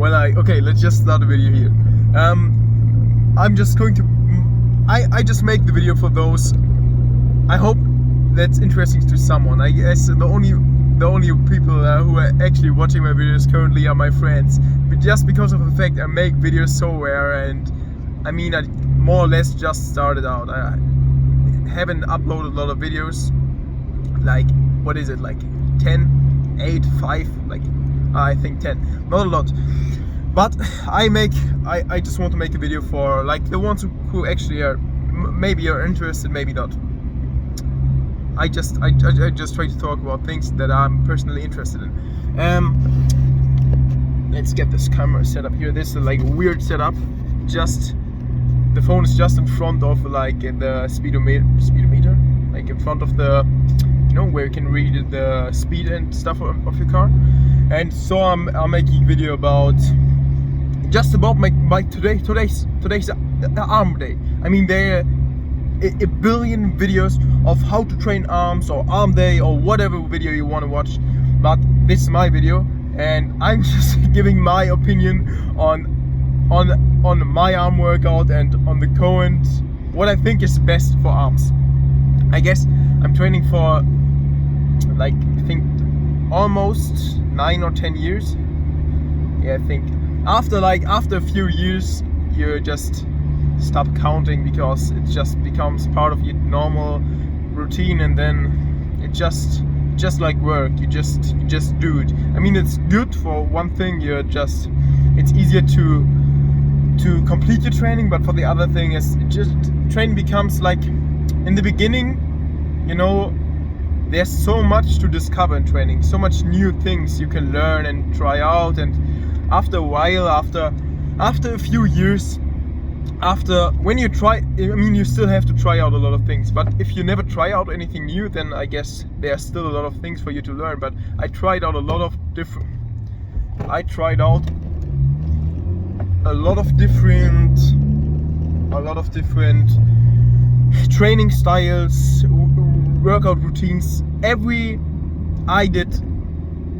Okay, let's just start the video here. I'm just going to, I just make the video for those, I hope that's interesting to someone. I guess the only people who are actually watching my videos currently are my friends, but just because of the fact I make videos so rare, and I mean I more or less just started out. I haven't uploaded a lot of videos, like, what is it, like 10, 8, 5, like I think 10, not a lot. But I just want to make a video for like the ones who actually are maybe are interested, maybe not. I just try to talk about things that I'm personally interested in. Let's get this camera set up here. This is like a weird setup. Just the phone is just in front of like the speedometer, like in front of the, you know, where you can read the speed and stuff of your car. And so I'm making a video about just about my today's arm day. I mean, there are a billion videos of how to train arms or arm day or whatever video you want to watch, but this is my video and I'm just giving my opinion on my arm workout and on the current, what I think is best for arms. I guess I'm training for like, I think almost 9 or 10 years. Yeah, I think after a few years you just stop counting because it just becomes part of your normal routine, and then it just like work, you just do it. I mean, it's good for one thing, it's easier to complete your training, but for the other thing is training becomes like, in the beginning, you know, there's so much to discover in training, so much new things you can learn and try out, and after a while, after a few years, when you try, I mean, you still have to try out a lot of things, but if you never try out anything new, then I guess there are still a lot of things for you to learn. But I tried out a lot of different training styles, workout routines. I did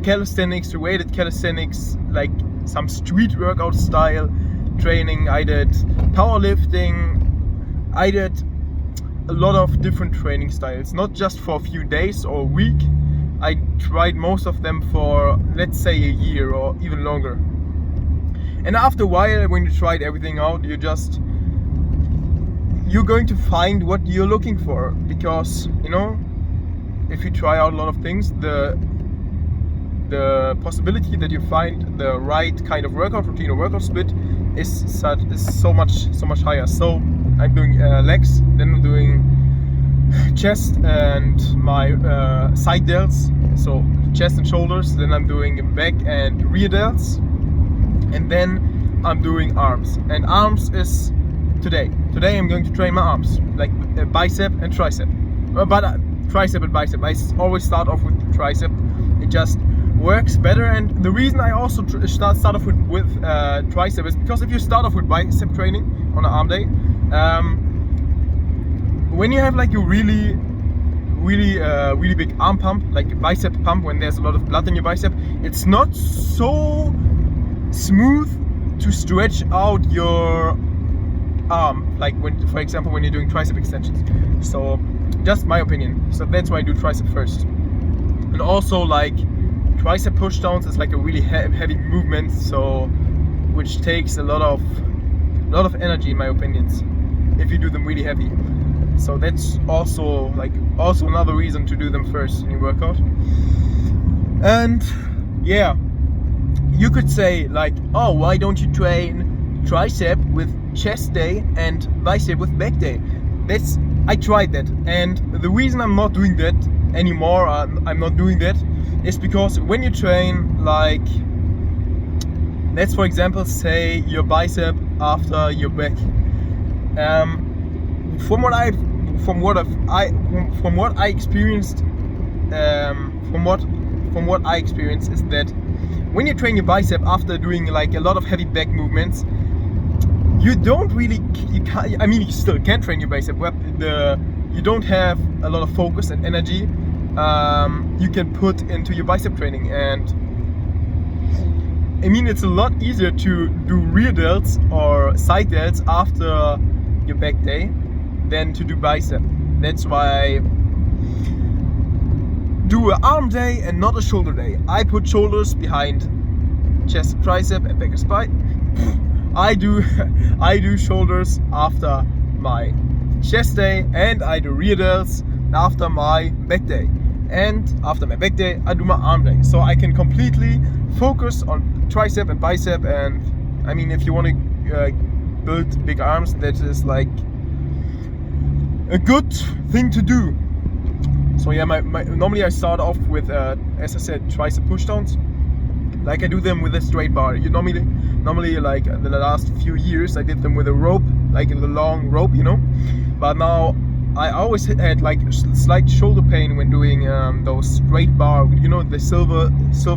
calisthenics, weighted calisthenics, like some street workout style training. I did powerlifting. I did a lot of different training styles, not just for a few days or a week. I tried most of them for, let's say, a year or even longer. And after a while, when you tried everything out, you're going to find what you're looking for, because, you know, if you try out a lot of things, the possibility that you find the right kind of workout routine or workout split is so much higher. So I'm doing legs, then I'm doing chest and my side delts, so chest and shoulders, then I'm doing back and rear delts, and then I'm doing arms. And arms is today I'm going to train my arms, like bicep and tricep, but tricep and bicep. I always start off with tricep. It just works better, and the reason I also start off with tricep is because if you start off with bicep training on an arm day, when you have like a really big arm pump, like a bicep pump, when there's a lot of blood in your bicep, it's not so smooth to stretch out your arm, like for example when you're doing tricep extensions. So just my opinion. So that's why I do tricep first. And also, like, tricep push downs is like a really heavy movement, so which takes a lot of energy, in my opinions, if you do them really heavy. So that's also another reason to do them first in your workout. And yeah, you could say like, oh, why don't you train tricep with chest day and bicep with back day? I tried that, and the reason I'm not doing that anymore, is because when you train, like, let's for example say your bicep after your back, from what I experienced is that when you train your bicep after doing like a lot of heavy back movements, you still can train your bicep, but you don't have a lot of focus and energy you can put into your bicep training. And I mean, it's a lot easier to do rear delts or side delts after your back day than to do bicep. That's why I do an arm day and not a shoulder day. I put shoulders behind chest, tricep, and back and spine. I do shoulders after my chest day, and I do rear delts after my back day. And after my back day, I do my arm day. So I can completely focus on tricep and bicep. And I mean, if you want to build big arms, that is like a good thing to do. So yeah, normally I start off with, as I said, tricep pushdowns. Like I do them with a straight bar. You normally like in the last few years, I did them with a rope, like a long rope, you know. But now I always had like slight shoulder pain when doing those straight bar, you know, the silver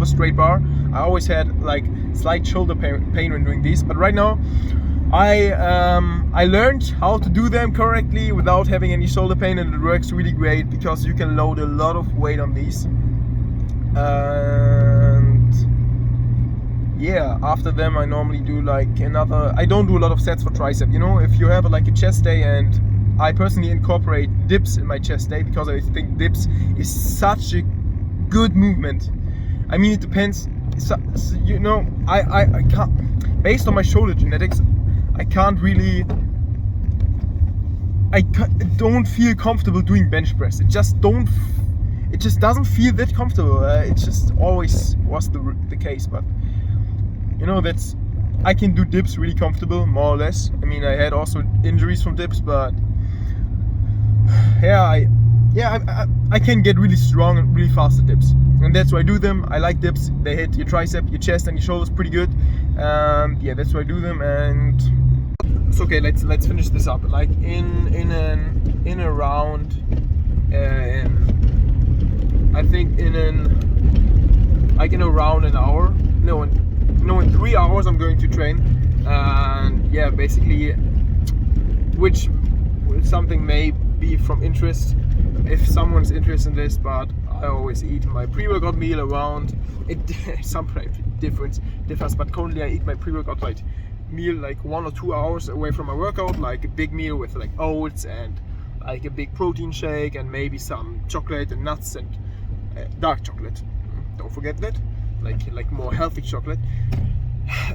straight bar. I always had like slight shoulder pain when doing these. But right now, I learned how to do them correctly without having any shoulder pain, and it works really great because you can load a lot of weight on these. And yeah, after them I normally do like another. I don't do a lot of sets for tricep. You know, if you have like a chest day, and I personally incorporate dips in my chest day because I think dips is such a good movement. I mean, it depends. So, you know, I can't, based on my shoulder genetics, I don't feel comfortable doing bench press. It just doesn't feel that comfortable. It just always was the case. But you know, I can do dips really comfortable, more or less. I mean, I had also injuries from dips, but I can get really strong and really fast at dips, and that's why I do them. I like dips. They hit your tricep, your chest, and your shoulders pretty good. Yeah, that's why I do them. And it's okay. Let's finish this up. Like in around, I think in around an hour. No, in 3 hours I'm going to train. And yeah, basically, which something may be from interest if someone's interested in this, but I always eat my pre-workout meal around it. Sometimes differs, but currently I eat my pre-workout meal like 1 or 2 hours away from my workout, like a big meal with like oats and like a big protein shake and maybe some chocolate and nuts and dark chocolate. Don't forget that, like more healthy chocolate.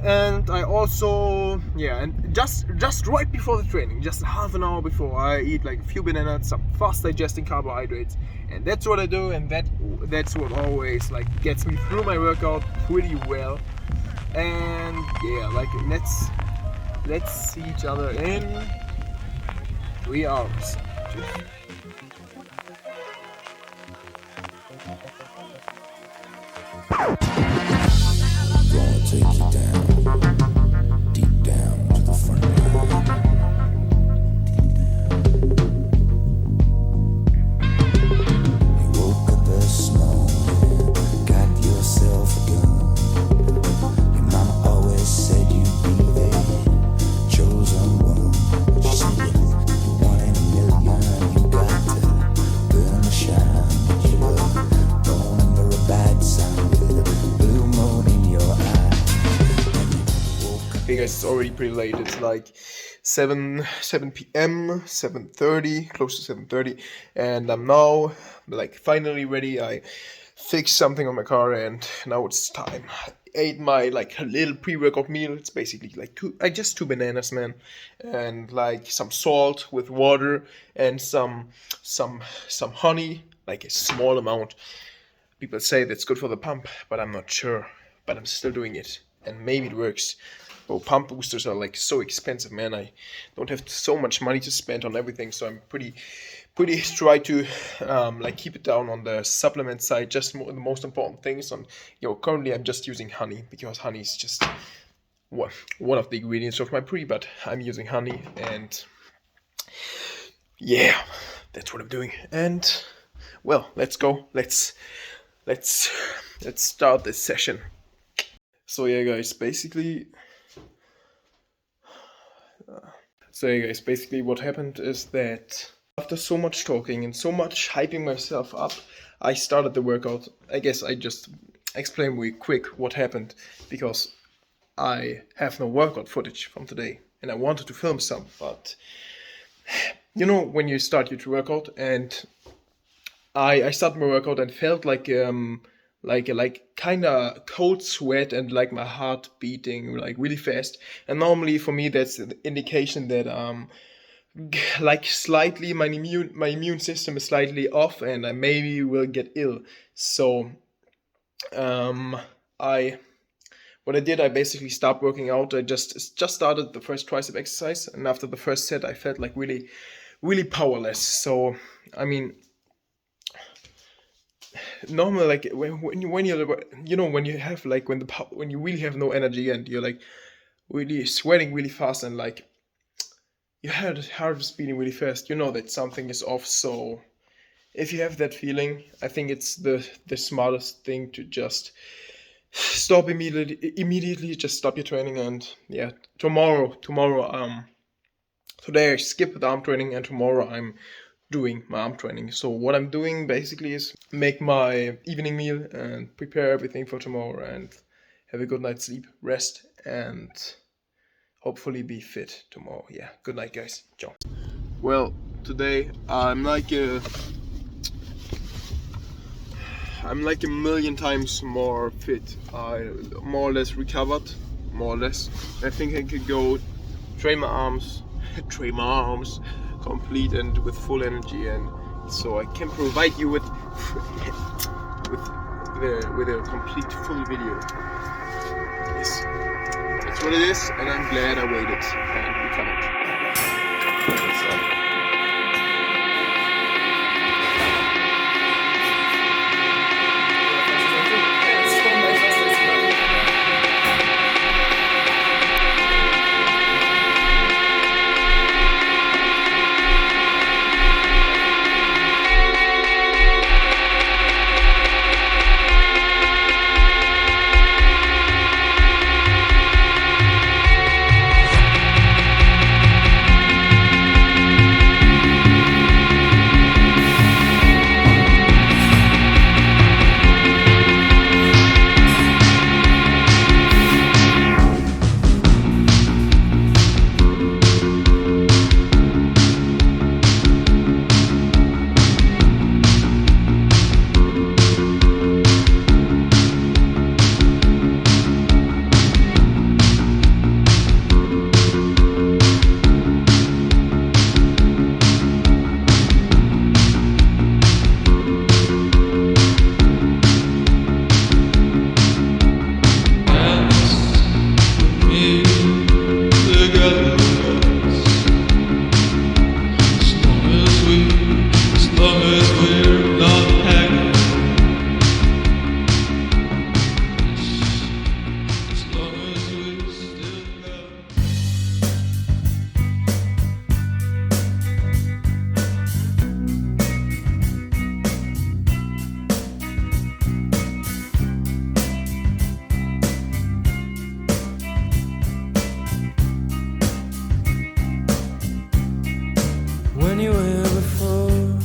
And I also, yeah, and just right before the training, just half an hour before, I eat like a few bananas, some fast digesting carbohydrates, and that's what I do, and that's what always like gets me through my workout pretty well. And yeah, like let's see each other in 3 hours. Gonna take you down, deep down to the front line. You woke up this morning, got yourself a gun. Your mama always said you'd be the chosen one. She said you're 1 in a million, you got to burn the shine. But you were born under a bad sign with a blue moon in your eye. Hey guys, it's already pretty late. It's like 7 p.m, 7:30, close to 7:30, and I'm now like finally ready. I fixed something on my car, and now it's time. I ate my like little pre-workout meal. It's basically like just 2 bananas, man, and like some salt with water and some honey, like a small amount. People say that's good for the pump, but I'm not sure. But I'm still doing it, and maybe it works. Well, pump boosters are like so expensive, man. I don't have so much money to spend on everything, so I'm pretty try to like keep it down on the supplement side. Just the most important things. Currently I'm just using honey because honey is just one of the ingredients of my pre. But I'm using honey, and yeah, that's what I'm doing. And well, let's go. Let's start this session. So yeah, guys, basically what happened is that after so much talking and so much hyping myself up, I started the workout. I guess I just explain really quick what happened, because I have no workout footage from today, and I wanted to film some, but you know when you start your workout, and I started my workout and felt like kind of cold sweat and like my heart beating like really fast. And normally for me that's an indication that like slightly my immune system is slightly off and I maybe will get ill. So I what I did, I basically stopped working out. I just started the first tricep exercise, and after the first set I felt like really powerless. So I mean, normally like when you're, you know, when you have like when you really have no energy and you're like really sweating really fast and like your heart is beating really fast, you know that something is off. So if you have that feeling, I think it's the smartest thing to just stop immediately, just stop your training. And yeah, tomorrow today I skip the arm training, and tomorrow I'm doing my arm training. So what I'm doing basically is make my evening meal and prepare everything for tomorrow and have a good night's sleep, rest, and hopefully be fit tomorrow. Yeah, good night guys, ciao. Well, today I'm like a million times more fit. I more or less recovered, more or less. I think I could go train my arms complete and with full energy, and so I can provide you with a complete full video. Yes, that's what it is, and I'm glad I waited and recovered. That's all. Anywhere before,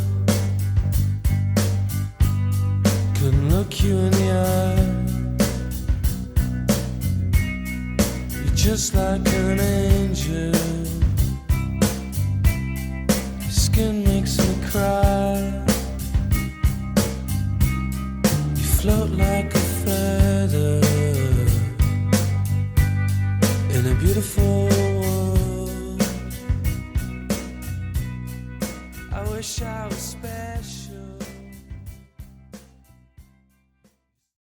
couldn't look you in the eye. You're just like an angel. Your skin makes me cry. You float like a feather in a beautiful world. I wish I was special.